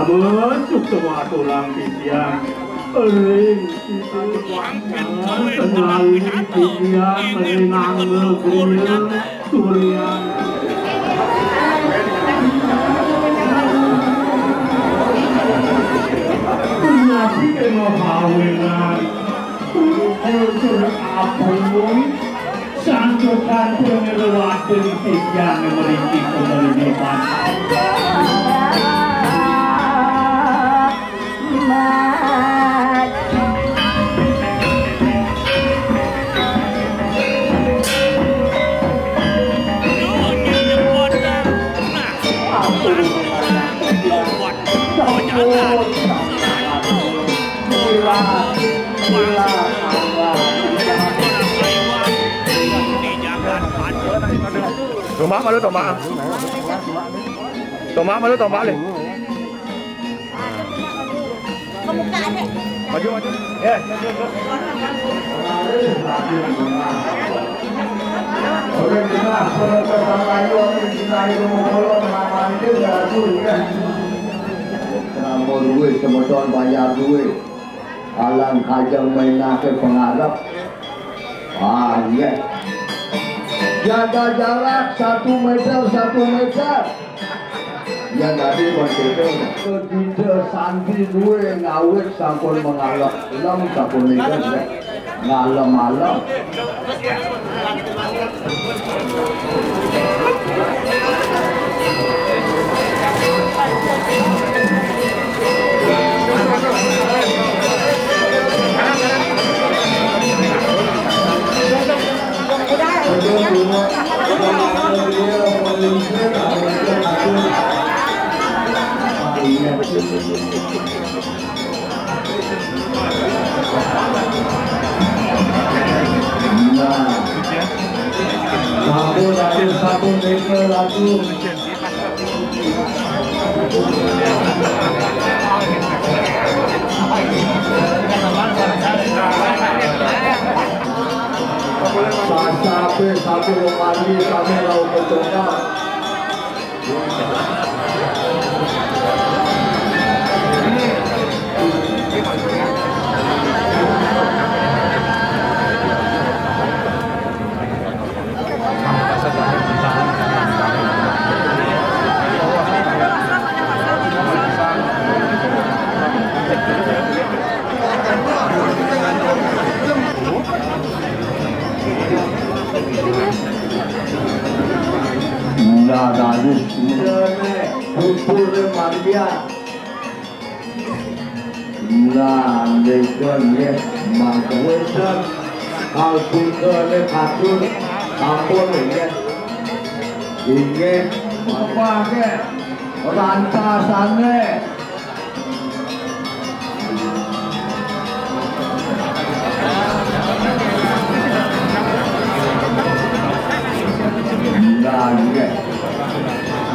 bentuk semua tulang titian ring kenali titian meringang negeri turian penyakit kemahawinan ukur apung santukan pengeluaran titian meringkik penerimaan tombak malu tombak malu tombak deh maju ya duit kemudian bayar duit alang kajang mainake pengarap iya jaga jarak 1 meter ya tadi maksudnya tidak sandi duit ngawet sampun mengalap lam sampun nikah ngalem-alem Aku dari 1 meter lagi. Sampai lokasi kami laut bercoba. Kupur Maria Landekon ya Mangkewesan Alpukon Katur Kampun ya Inge apa ke Rantasane Landek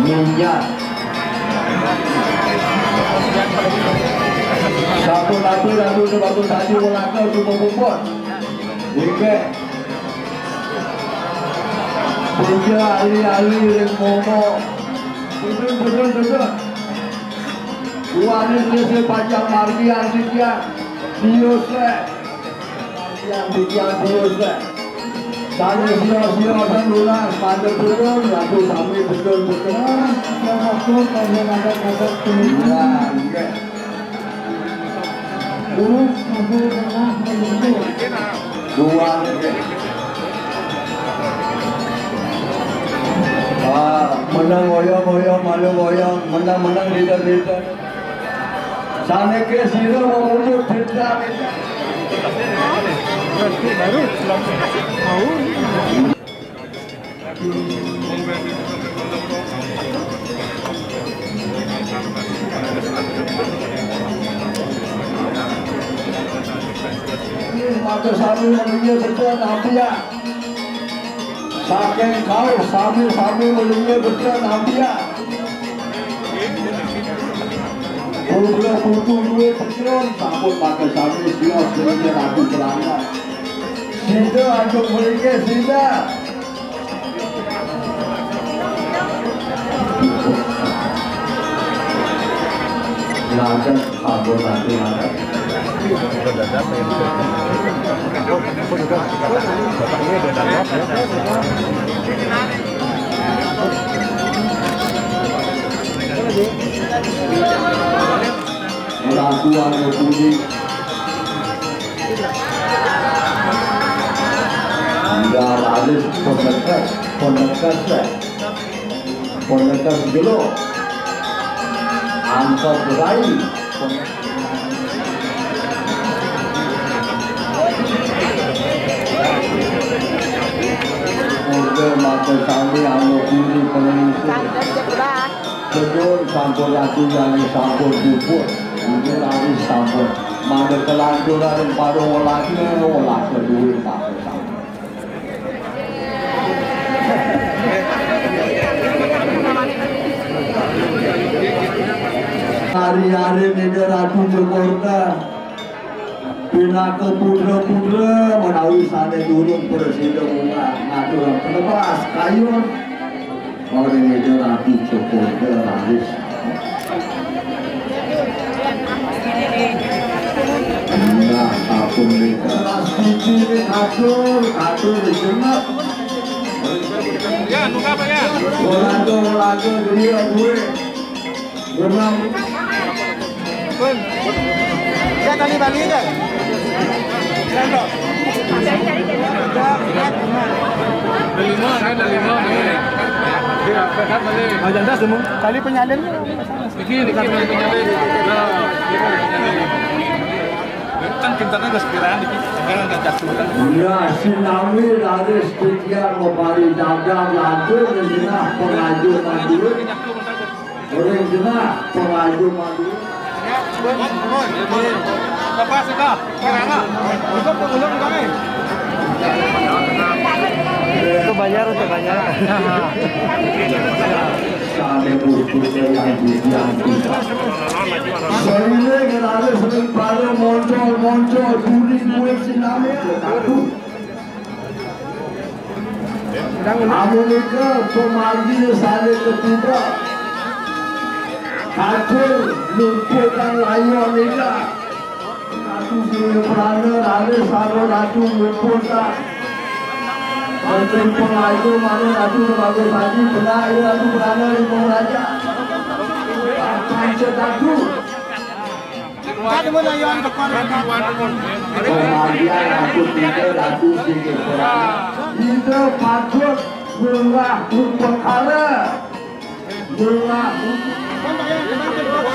minyak satu batu tadi ulangnya untuk memuput hingga puja ali-ali yang momo betul buahnya dia panjang margian dia diusle tanya sia-sia dan lunas pada turun lalu kami betul-betul yang aku tanya ada tulisan terus aku pernah menunggu dua menang goyang malu goyang menang leader sana ke sini mau mundur tidak baru tahu maka sambil menunya betul nampia saking kau sambil menunya betul nampia Udah butuh duit betul sampun maka sambil siap sebenarnya aku berangkat Sida aku berikan Sida Silakan Abu Bakar silakan. Lakuan bunyi. Enggak ada pendekat dulu. Angkat berai. Mungkin mata kami anu bunyi pengenisnya. Betul sampul lagi yang sampul bubur. Ini lagi sampul. Mana kelanjuran pada olah kedua pakai sampul. Hari-hari ini Ratu Jakarta Bina ke pudra-pudra menawi sana durung presiden ngatur penebas kayun orang ini Ratu Jakarta laris nah apun mereka raspuci katur dijengat ya nuka apa ya Olago dia gue berenang ya tali balik kan ada lima nih ajanda semua kali penyalin ini dikatakan penyalin kan kentangnya nggak sekiraan sekarang nggak jatuh kan ya sinami dari sekian lopari dagang lantur dan jenah pengaju mandiri orang jenah pengaju mandiri Bapak suka, karena untuk pengulang kami. Itu bayar. Sampai butuh yang bisa. Sehingga kita sering pada muncul duri kue sinami takut. Amerika pemargi saling ketiga. Hasil lumpuhkan layon ini. Ratu Siliprana, Ratu Saro, Ratu lumpuhkan. Menteri Pengaju mana Ratu Bagus Haji, benar Ratu Prana Limau Raja. Panca Ratu. Kemudian Ratu Tiga, Ratu Siliprana. Kita patut belah perkara. Belah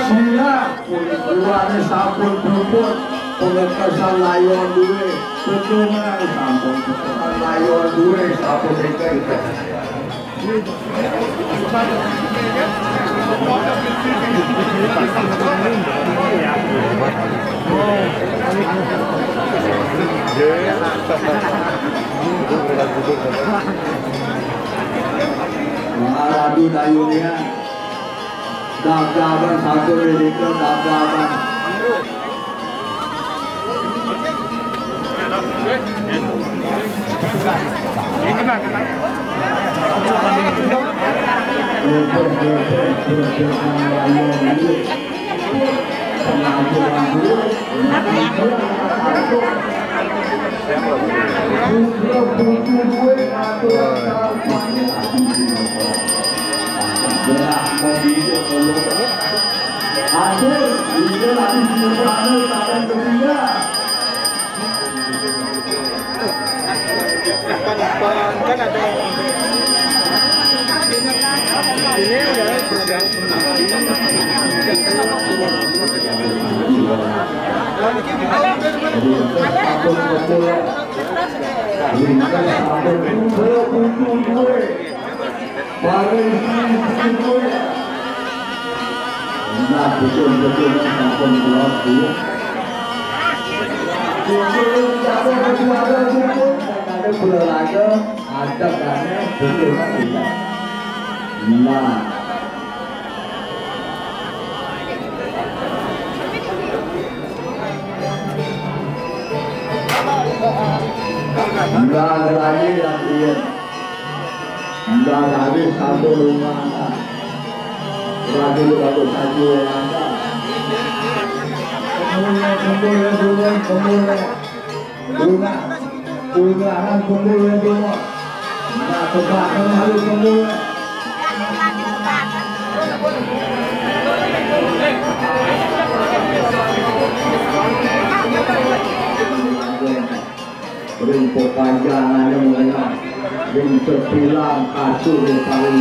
sila keluarnya sampul bubur pengekasan layon duwe ketungan sampul pengekasan layon duwe sampul dekai Maradu dayunya dagangan satu mereka dagangan hasil itu lagi simulasi tahun ketiga. Kan ada ini udah Nah, betul-betul sampun keluar dulu. Ada berlaga, ada karena betul tidak. Nah, enggak ada lagi yang dia, enggak lagi satu rumah. Lagi bagus satu orang. Ungahan pemula dua. Nak tebak kembali pemula. Ring panjang ada mulai. Ring terpilang kasur paling